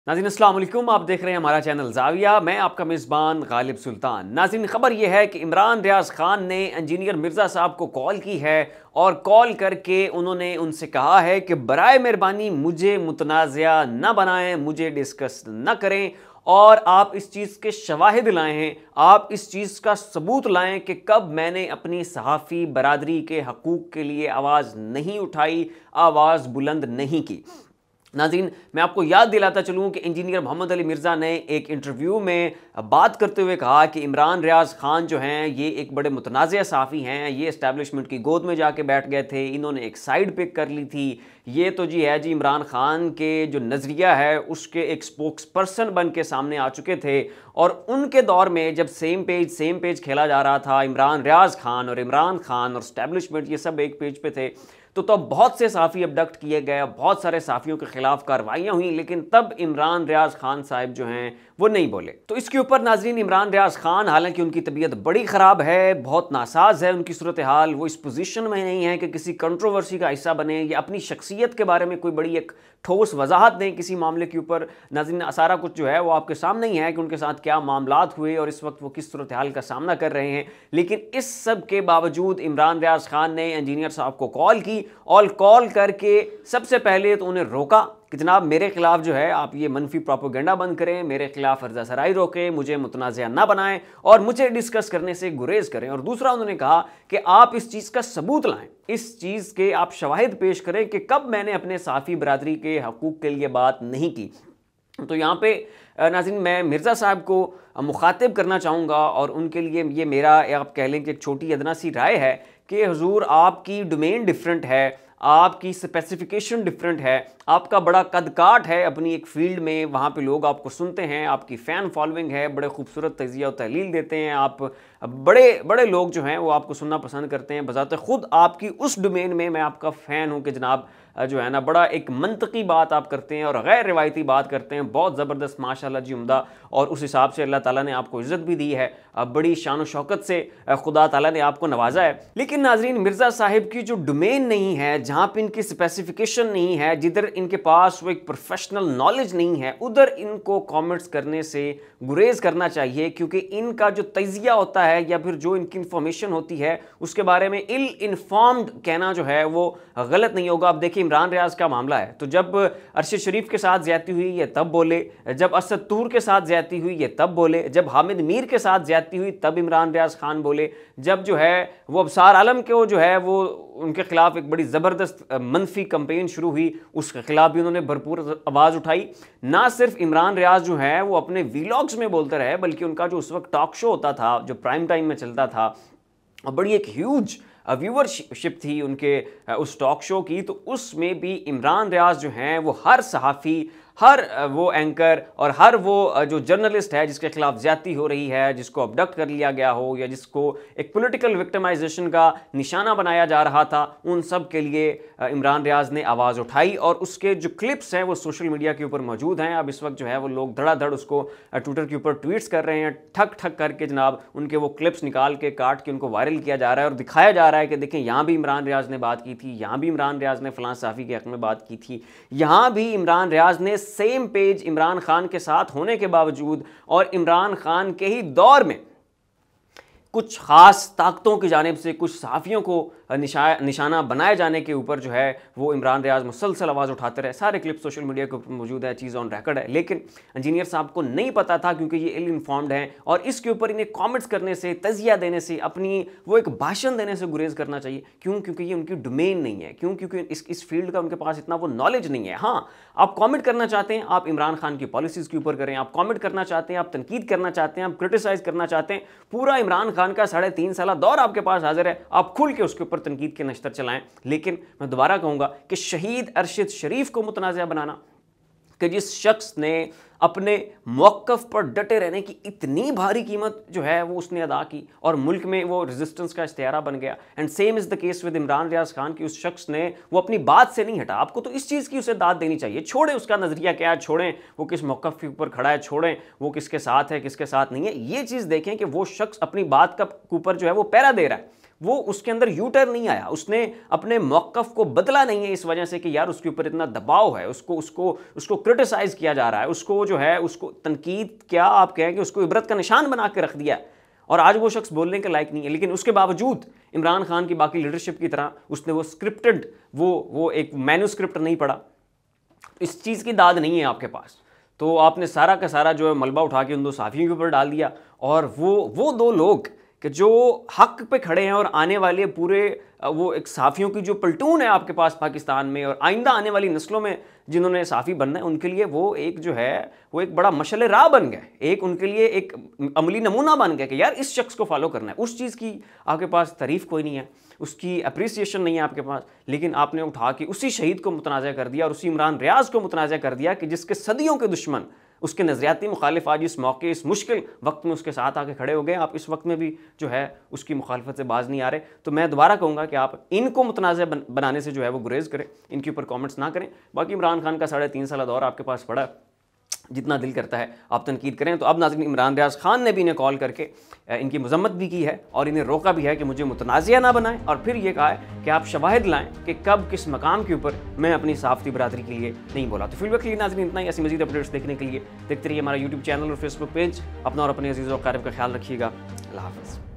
नाज़रीन अस्सलाम वालेकुम, आप देख रहे हैं हमारा चैनल ज़ाविया। मैं आपका मेज़बान गालिब सुल्तान। नाज़रीन, खबर यह है कि इमरान रियाज़ खान ने इंजीनियर मिर्ज़ा साहब को कॉल की है और कॉल करके उन्होंने उनसे कहा है कि बराए मेहरबानी मुझे मुतनाज़िया न बनाएं, मुझे डिस्कस न करें और आप इस चीज़ के शवाहिद लाएं हैं, आप इस चीज़ का सबूत लाएं कि कब मैंने अपनी सहाफ़ी बरादरी के हकूक़ के लिए आवाज़ नहीं उठाई, आवाज़ बुलंद नहीं की। नाज़रीन, मैं आपको याद दिलाता चलूँ कि इंजीनियर मोहम्मद अली मिर्ज़ा ने एक इंटरव्यू में बात करते हुए कहा कि इमरान रियाज़ खान जो हैं ये एक बड़े मुतनाज़िया सहाफ़ी हैं, ये इस्टेब्लिशमेंट की गोद में जाके बैठ गए थे, इन्होंने एक साइड पिक कर ली थी, ये तो जी है जी इमरान खान के जो नज़रिया है उसके एक स्पोक्स पर्सन बन के सामने आ चुके थे। और उनके दौर में जब सेम पेज खेला जा रहा था, इमरान रियाज़ खान और इस्टेब्लिशमेंट ये सब एक पेज पे थे, तो तब बहुत से साफ़ी अबडक्ट किए गए, बहुत सारे साफ़ियों के खिलाफ कार्रवाइयाँ हुई, लेकिन तब इमरान रियाज़ खान साहब जो हैं वो नहीं बोले। तो इसके ऊपर नाज़रीन इमरान रियाज़ खान, हालांकि उनकी तबीयत बड़ी ख़राब है, बहुत नासाज है उनकी सूरत हाल, वो इस पोजीशन में नहीं है कि किसी कंट्रोवर्सी का हिस्सा बने या अपनी शख्सियत के बारे में कोई बड़ी एक ठोस वजाहत दें किसी मामले के ऊपर। नाज़रीन, सारा कुछ जो है वो आपके सामने ही है कि उनके साथ क्या मामलात हुए और इस वक्त वो किस सूरत हाल का सामना कर रहे हैं। लेकिन इस सब के बावजूद इमरान रियाज़ खान ने इंजीनियर साहब को कॉल की और कॉल करके सबसे पहले तो उन्हें रोका कि जनाब मेरे खिलाफ जो है आप ये मनफी प्रोपेगेंडा बंद करें, मेरे खिलाफ अर्जा सराई रोकें, मुझे मुतनाज़िया ना बनाएं और मुझे डिस्कस करने से गुरेज करें। और दूसरा उन्होंने कहा कि आप इस चीज़ का सबूत लाएं, इस चीज़ के आप शवाहिद पेश करें कि कब मैंने अपने साफ़ी बरादरी के हकूक़ के लिए बात नहीं की। तो यहाँ पे नाज़रीन मैं मिर्ज़ा साहब को मुखातिब करना चाहूँगा और उनके लिए ये मेरा आप कह लें कि एक छोटी अदना सी राय है कि हुजूर आपकी डोमेन डिफरेंट है, आपकी स्पेसिफिकेशन डिफरेंट है, आपका बड़ा कद काट है अपनी एक फील्ड में, वहाँ पे लोग आपको सुनते हैं, आपकी फ़ैन फॉलोइंग है, बड़े खूबसूरत तज़िया और तहलील देते हैं, आप बड़े बड़े लोग जो हैं वो आपको सुनना पसंद करते हैं। बज़ाते ख़ुद आपकी उस डोमेन में मैं आपका फ़ैन हूँ कि जनाब जो है ना बड़ा एक मंतकी बात आप करते हैं और गैर रिवायती बात करते हैं, बहुत ज़बरदस्त माशाल्लाह जी, उम्दा। और उस हिसाब से अल्लाह ताला ने आपको इज़्ज़त भी दी है, बड़ी शान शौकत से खुदा ताला ने आपको नवाजा है। लेकिन नाज़रीन मिर्ज़ा साहिब की जो डोमेन नहीं है, जहाँ पे इनकी स्पेसिफिकेशन नहीं है, जिधर इनके पास वो एक प्रोफेशनल नॉलेज नहीं है, उधर इनको कॉमेंट्स करने से गुरेज करना चाहिए, क्योंकि इनका जो तज़िया होता है या फिर जो इनकी इंफॉर्मेशन होती है उसके बारे में इल इन्फॉर्म्ड कहना जो है वो गलत नहीं होगा। अब देखिए इमरान रियाज़ का मामला है, तो जब अरशद शरीफ के साथ ज़्यादती हुई ये तब बोले, जब असद तूर के साथ ज़्यादती हुई ये तब बोले, जब हामिद मीर के साथ ज़्यादती हुई तब इमरान रियाज़ खान बोले, जब जो है वो अबसार आलम के वो जो है वो उनके खिलाफ एक बड़ी ज़बरदस्त मनफी कंपेन शुरू हुई, उसके खिलाफ भी उन्होंने भरपूर आवाज़ उठाई। ना सिर्फ इमरान रियाज़ जो है वो अपने वीलॉग्स में बोलते रहे, बल्कि उनका जो उस वक्त टॉक शो होता था जो प्राइम टाइम में चलता था, बड़ी एक ह्यूज व्यूअरशिप थी उनके उस टॉक शो की, तो उसमें भी इमरान रियाज़ जो हैं वो हर सहाफ़ी, हर वो एंकर और हर वो जो जर्नलिस्ट है जिसके खिलाफ ज़्यादती हो रही है, जिसको अबडक्ट कर लिया गया हो या जिसको एक पॉलिटिकल विक्टिमाइजेशन का निशाना बनाया जा रहा था, उन सब के लिए इमरान रियाज़ ने आवाज़ उठाई। और उसके जो क्लिप्स हैं वो सोशल मीडिया के ऊपर मौजूद हैं। अब इस वक्त जो है वो लोग धड़ाधड़ उसको ट्विटर के ऊपर ट्वीट्स कर रहे हैं, ठक ठक करके जनाब उनके वो क्लिप्स निकाल के काट के उनको वायरल किया जा रहा है और दिखाया जा रहा है कि देखें यहाँ भी इमरान रियाज़ ने बात की थी, यहाँ भी इमरान रियाज़ ने फ़लाँ सहाफ़ी के हक़ में बात की थी, यहाँ भी इमरान रियाज़ ने सेम पेज इमरान खान के साथ होने के बावजूद और इमरान खान के ही दौर में कुछ ख़ास ताकतों की जानिब से कुछ सहाफ़ियों को निशाना बनाए जाने के ऊपर जो है वो इमरान रियाज़ मुसलसल आवाज़ उठाते रहे। सारे क्लिप सोशल मीडिया के ऊपर मौजूद है, चीज़ ऑन रिकॉर्ड है। लेकिन इंजीनियर साहब को नहीं पता था, क्योंकि ये इल इन्फॉर्म्ड हैं और इसके ऊपर इन्हें कमेंट्स करने से, तज़िया देने से, अपनी वो एक भाषण देने से गुरेज करना चाहिए। क्यों? क्योंकि ये उनकी डोमेन नहीं है। क्यों? क्योंकि इस फील्ड का उनके पास इतना वो नॉलेज नहीं है। हाँ, आप कॉमेंट करना चाहते हैं, आप इमरान खान की पॉलिसीज़ के ऊपर करें, आप कॉमेंट करना चाहते हैं, आप तनकीद करना चाहते हैं, आप क्रिटिसाइज़ करना चाहते हैं, पूरा इमरान खान का 3.5 साल दौर आपके पास हाजिर है, आप खुल के उसके ऊपर तनकीद के नश्तर चलाएं। लेकिन मैं दोबारा कहूँगा कि शहीद अरशद शरीफ को मुतनाज़िया बनाना, कि जिस शख्स ने अपने मौक़िफ़ पर डटे रहने की इतनी भारी कीमत जो है वो उसने अदा की और मुल्क में वो रेजिस्टेंस का इश्तिहारा बन गया, and same is the case with Imran Riaz Khan की उस शख्स ने वो अपनी बात से नहीं हटा। आपको तो इस चीज़ की उसे दाद देनी चाहिए। छोड़ें उसका नज़रिया क्या है, छोड़ें वो किस मौक़िफ़ के ऊपर खड़ा है, छोड़ें वो किसके साथ है किसके साथ नहीं है, ये चीज़ देखें कि वो शख्स अपनी बात का ऊपर जो है वो पहरा दे रहा है, वो उसके अंदर यू टर्न नहीं आया, उसने अपने मौक़िफ़ को बदला नहीं है इस वजह से कि यार उसके ऊपर इतना दबाव है, उसको क्रिटिसाइज़ किया जा रहा है, उसको जो है उसको तनकीद क्या आप कहें कि उसको इबरत का निशान बना के रख दिया है और आज वो शख्स बोलने के लायक नहीं है। लेकिन उसके बावजूद इमरान खान की बाकी लीडरशिप की तरह उसने वो स्क्रिप्टेड वो एक मैन्यूस्क्रिप्ट नहीं पढ़ा। इस चीज़ की दाद नहीं है आपके पास, तो आपने सारा का सारा जो है मलबा उठा के उन दो साफ़ियों के ऊपर डाल दिया। और वो दो लोग कि जो हक पे खड़े हैं और आने वाले पूरे वो एक साफ़ियों की जो पलटून है आपके पास पाकिस्तान में और आइंदा आने वाली नस्लों में जिन्होंने साफ़ी बनना है, उनके लिए वो एक जो है वो एक बड़ा मशअल राह बन गया, एक उनके लिए एक अमली नमूना बन गया कि यार इस शख्स को फॉलो करना है। उस चीज़ की आपके पास तारीफ़ कोई नहीं है, उसकी अप्रिसिएशन नहीं है आपके पास, लेकिन आपने उठा के उसी शहीद को मुतनाज़ा कर दिया और उसी इमरान रियाज़ को मुतनाज़ा कर दिया कि जिसके सदियों के दुश्मन, उसके नज़रियाती मुखालिफ आज इस मौके, इस मुश्किल वक्त में उसके साथ आके खड़े हो गए। आप इस वक्त में भी जो है उसकी मुखालफत से बाज नहीं आ रहे। तो मैं दोबारा कहूँगा कि आप इनको मुतनाज़ा बनाने से जो है वो गुरेज करें, इनके ऊपर कमेंट्स ना करें। बाकी इमरान खान का 3.5 साल दौर आपके पास पड़ा, जितना दिल करता है आप तनकीद करें। तो अब नाज़रीन इमरान रियाज़ खान ने भी इन्हें कॉल करके इनकी मजम्मत भी की है और इन्हें रोका भी है कि मुझे मुतनाज़िया ना बनाएं, और फिर ये कहा है कि आप शवाहिद लाएं कि कब किस मकाम के ऊपर मैं अपनी साफ़ी बरादरी के लिए नहीं बोला। तो फीडबैक के लिए नाज़रीन इतना ही। ऐसी मज़ीद अपडेट्स देखने के लिए देखते रहिए हमारा यूट्यूब चैनल और फेसबुक पेज। अपना और अपने अज़ीज़ और क़रीब का ख्याल रखिएगा। अल्लाह हाफ़िज़।